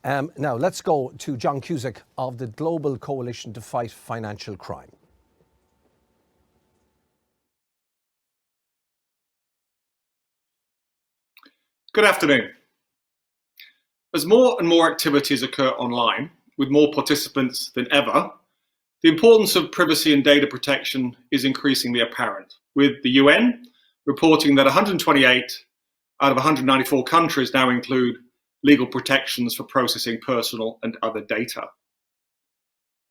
Now, let's go to John Cusack of the Global Coalition to Fight Financial Crime. Good afternoon. As more and more activities occur online, with more participants than ever, the importance of privacy and data protection is increasingly apparent, with the UN reporting that 128 out of 194 countries now include legal protections for processing personal and other data.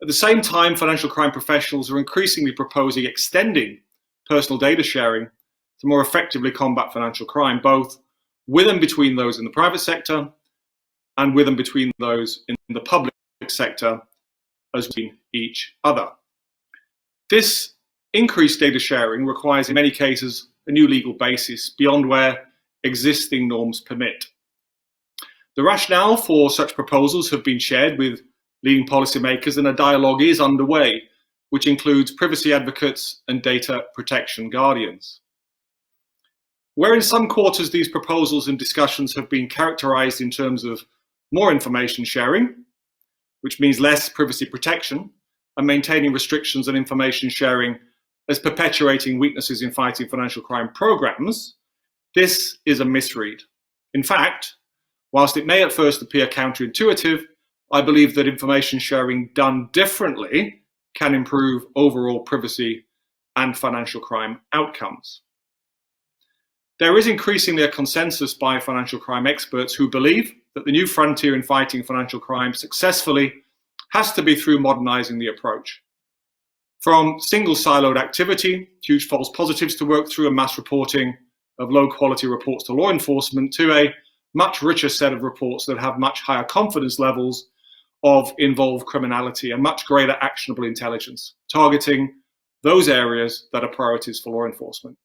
At the same time, financial crime professionals are increasingly proposing extending personal data sharing to more effectively combat financial crime, both with and between those in the private sector and with and between those in the public sector as between each other. This increased data sharing requires, in many cases, a new legal basis beyond where existing norms permit. The rationale for such proposals have been shared with leading policymakers, and a dialogue is underway, which includes privacy advocates and data protection guardians. Where in some quarters these proposals and discussions have been characterized in terms of more information sharing, which means less privacy protection, and maintaining restrictions on information sharing as perpetuating weaknesses in fighting financial crime programs, this is a misread. In fact, whilst it may at first appear counterintuitive, I believe that information sharing done differently can improve overall privacy and financial crime outcomes. There is increasingly a consensus by financial crime experts who believe that the new frontier in fighting financial crime successfully has to be through modernizing the approach. From single siloed activity, huge false positives to work through, and mass reporting of low quality reports to law enforcement, to a much richer set of reports that have much higher confidence levels of involved criminality and much greater actionable intelligence, targeting those areas that are priorities for law enforcement.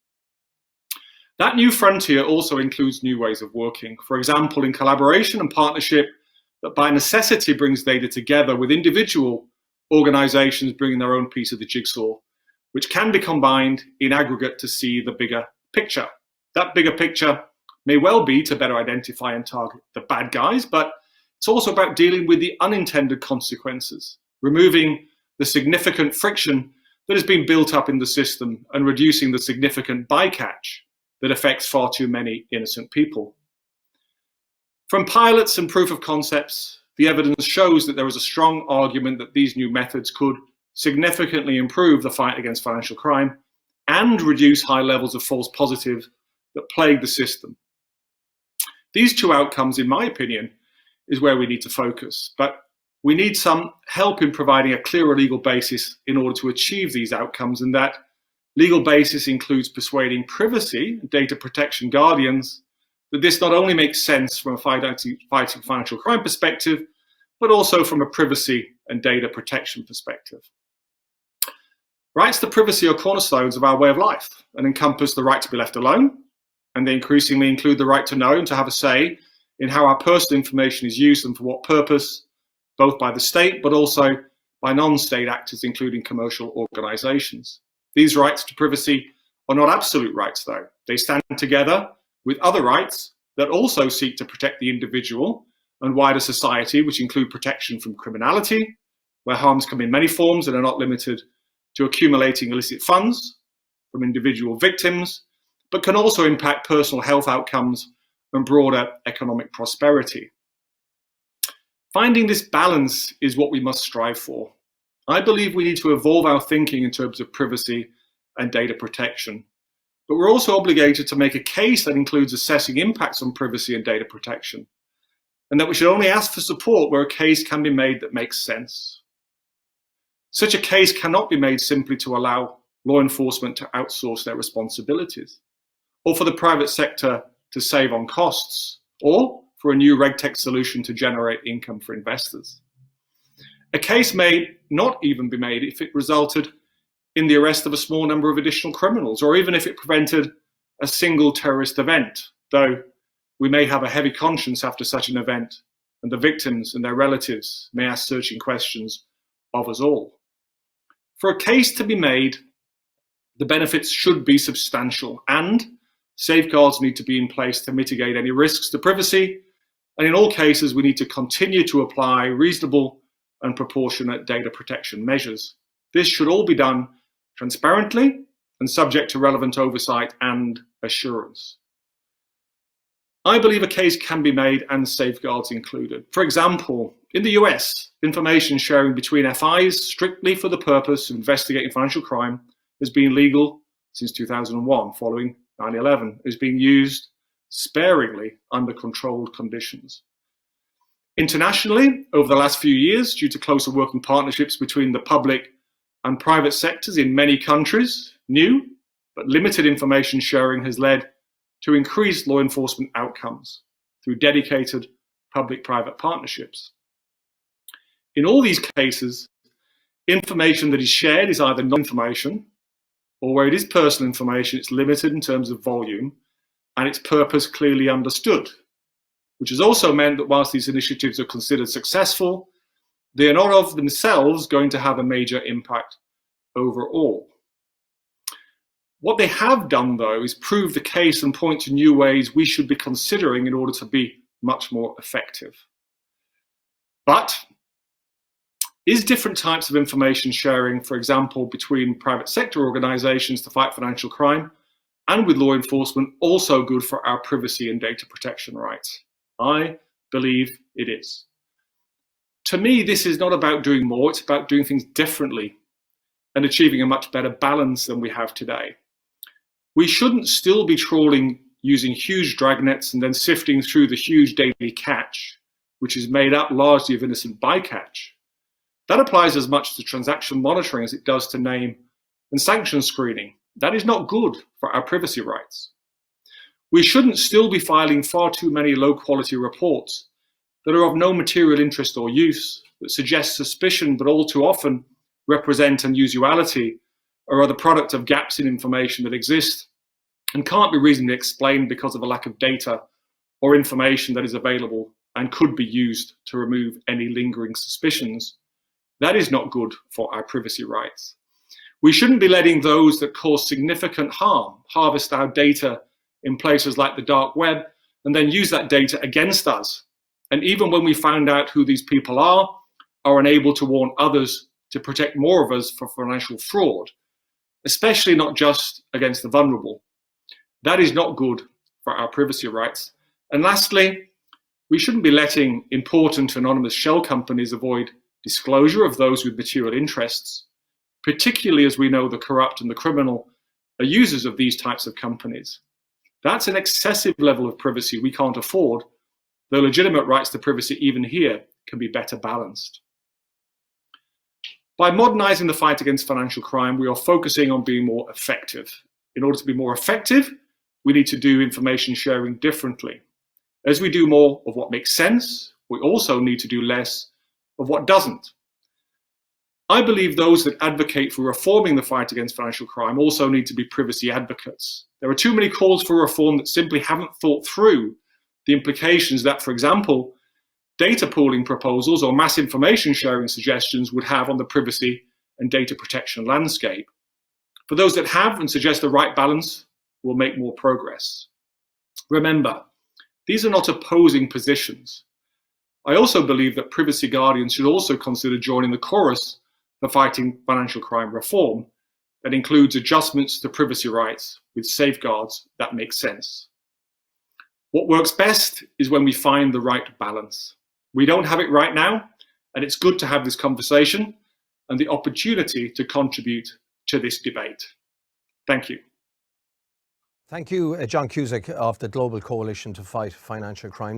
That new frontier also includes new ways of working, for example, in collaboration and partnership that by necessity brings data together with individual organizations bringing their own piece of the jigsaw, which can be combined in aggregate to see the bigger picture. That bigger picture may well be to better identify and target the bad guys, but it's also about dealing with the unintended consequences, removing the significant friction that has been built up in the system and reducing the significant bycatch that affects far too many innocent people. From pilots and proof of concepts, the evidence shows that there is a strong argument that these new methods could significantly improve the fight against financial crime and reduce high levels of false positives that plague the system. These two outcomes, in my opinion, is where we need to focus, but we need some help in providing a clearer legal basis in order to achieve these outcomes, and that legal basis includes persuading privacy and data protection guardians that this not only makes sense from a fighting financial crime perspective, but also from a privacy and data protection perspective. Rights to privacy are cornerstones of our way of life and encompass the right to be left alone, and they increasingly include the right to know and to have a say in how our personal information is used and for what purpose, both by the state but also by non-state actors, including commercial organizations. These rights to privacy are not absolute rights, though. They stand together with other rights that also seek to protect the individual and wider society, which include protection from criminality, where harms come in many forms and are not limited to accumulating illicit funds from individual victims, but can also impact personal health outcomes and broader economic prosperity. Finding this balance is what we must strive for. I believe we need to evolve our thinking in terms of privacy and data protection, but we're also obligated to make a case that includes assessing impacts on privacy and data protection, and that we should only ask for support where a case can be made that makes sense. Such a case cannot be made simply to allow law enforcement to outsource their responsibilities, or for the private sector to save on costs, or for a new RegTech solution to generate income for investors. A case may not even be made if it resulted in the arrest of a small number of additional criminals, or even if it prevented a single terrorist event, though we may have a heavy conscience after such an event, and the victims and their relatives may ask searching questions of us all. For a case to be made, the benefits should be substantial, and safeguards need to be in place to mitigate any risks to privacy And in all cases, we need to continue to apply reasonable and proportionate data protection measures. This should all be done transparently and subject to relevant oversight and assurance. I believe a case can be made and safeguards included. For example, in the US, information sharing between FIs strictly for the purpose of investigating financial crime has been legal since 2001, following 9/11. It is being used sparingly under controlled conditions. Internationally, over the last few years, due to closer working partnerships between the public and private sectors in many countries, new but limited information sharing has led to increased law enforcement outcomes through dedicated public-private partnerships. In all these cases, information that is shared is either non-information, or where it is personal information, it's limited in terms of volume and its purpose clearly understood, which has also meant that whilst these initiatives are considered successful, they are not of themselves going to have a major impact overall. What they have done, though, is prove the case and point to new ways we should be considering in order to be much more effective. But is different types of information sharing, for example, between private sector organizations to fight financial crime and with law enforcement, also good for our privacy and data protection rights? I believe it is. To me, this is not about doing more, it's about doing things differently and achieving a much better balance than we have today. We shouldn't still be trawling using huge dragnets and then sifting through the huge daily catch, which is made up largely of innocent bycatch. That applies as much to transaction monitoring as it does to name and sanction screening. That is not good for our privacy rights. We shouldn't still be filing far too many low-quality reports that are of no material interest or use, that suggest suspicion but all too often represent unusuality or are the product of gaps in information that exist and can't be reasonably explained because of a lack of data or information that is available and could be used to remove any lingering suspicions. That is not good for our privacy rights. We shouldn't be letting those that cause significant harm harvest our data in places like the dark web and then use that data against us. And even when we find out who these people are unable to warn others to protect more of us from financial fraud, especially not just against the vulnerable. That is not good for our privacy rights. And lastly, we shouldn't be letting important anonymous shell companies avoid disclosure of those with material interests, particularly as we know the corrupt and the criminal are users of these types of companies. That's an excessive level of privacy we can't afford, though legitimate rights to privacy even here can be better balanced. By modernizing the fight against financial crime, we are focusing on being more effective. In order to be more effective, we need to do information sharing differently. As we do more of what makes sense, we also need to do less of what doesn't. I believe those that advocate for reforming the fight against financial crime also need to be privacy advocates. There are too many calls for reform that simply haven't thought through the implications that, for example, data pooling proposals or mass information sharing suggestions would have on the privacy and data protection landscape. For those that have and suggest the right balance, we'll make more progress. Remember, these are not opposing positions. I also believe that privacy guardians should also consider joining the chorus for fighting financial crime reform that includes adjustments to privacy rights with safeguards that make sense. What works best is when we find the right balance. We don't have it right now, and it's good to have this conversation and the opportunity to contribute to this debate. Thank you. Thank you, John Cusack of the Global Coalition to Fight Financial Crime.